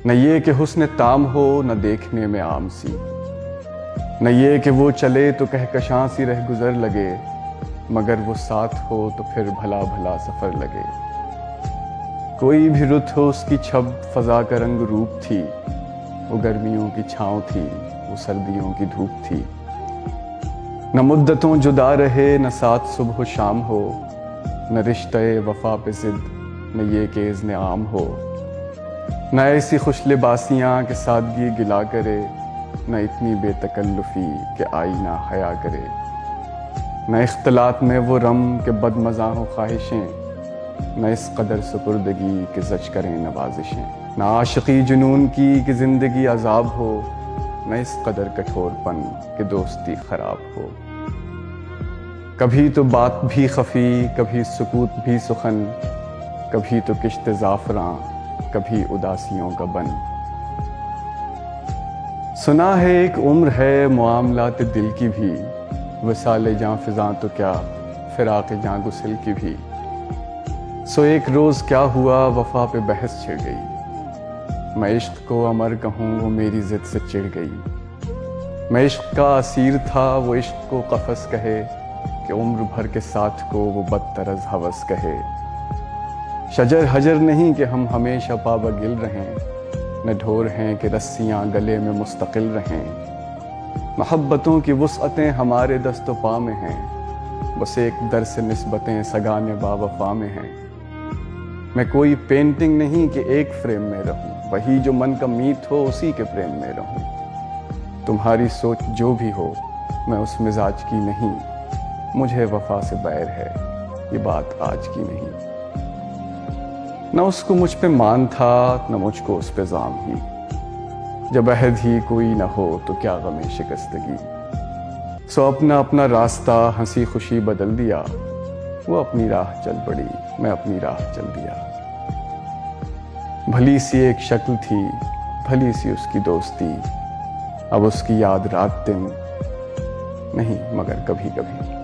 نہ یہ کہ حسن تام ہو نہ دیکھنے میں عام سی، نہ یہ کہ وہ چلے تو کہکشاں سی رہ گزر لگے، مگر وہ ساتھ ہو تو پھر بھلا بھلا سفر لگے۔ کوئی بھی رت ہو اس کی چھب فضا کا رنگ روپ تھی، وہ گرمیوں کی چھاؤں تھی، وہ سردیوں کی دھوپ تھی۔ نہ مدتوں جدا رہے نہ ساتھ صبح و شام ہو، نہ رشتہ وفا پہ ضد نہ یہ کہ اذن عام ہو۔ نہ ایسی خوش لباسیاں کہ سادگی گلا کرے، نہ اتنی بے تکلفی کہ آئینہ حیا کرے۔ نہ اختلاط میں وہ رم کہ بد مزاح و خواہشیں، نہ اس قدر سپردگی کہ زج کریں نوازشیں۔ نہ عاشقی جنون کی کہ زندگی عذاب ہو، نہ اس قدر کٹھور پن کہ دوستی خراب ہو۔ کبھی تو بات بھی خفی، کبھی سکوت بھی سخن، کبھی تو کشت زعفراں، کبھی اداسیوں کا بن۔ سنا ہے ایک عمر ہے معاملات دل کی بھی، وصال جاں فضاں تو کیا فراق جاں گسل کی بھی۔ سو ایک روز کیا ہوا وفا پہ بحث چھڑ گئی، میں عشق کو امر کہوں وہ میری ضد سے چڑ گئی۔ میں عشق کا اسیر تھا وہ عشق کو قفس کہے، کہ عمر بھر کے ساتھ کو وہ بدتر از ہوس کہے۔ شجر حجر نہیں کہ ہم ہمیشہ پابگل رہیں، نہ ڈھور ہیں کہ رسیاں گلے میں مستقل رہیں۔ محبتوں کی وسعتیں ہمارے دست و پا میں ہیں، بس ایک در سے نسبتیں سگانے با وفا میں ہیں۔ میں کوئی پینٹنگ نہیں کہ ایک فریم میں رہوں، وہی جو من کا میت ہو اسی کے فریم میں رہوں۔ تمہاری سوچ جو بھی ہو میں اس مزاج کی نہیں، مجھے وفا سے بیر ہے یہ بات آج کی نہیں۔ نہ اس کو مجھ پہ مان تھا نہ مجھ کو اس پہ زام ہی، جب عہد ہی کوئی نہ ہو تو کیا غم شکستگی۔ سو اپنا اپنا راستہ ہنسی خوشی بدل دیا، وہ اپنی راہ چل پڑی میں اپنی راہ چل دیا۔ بھلی سی ایک شکل تھی بھلی سی اس کی دوستی، اب اس کی یاد رات دن نہیں مگر کبھی کبھی۔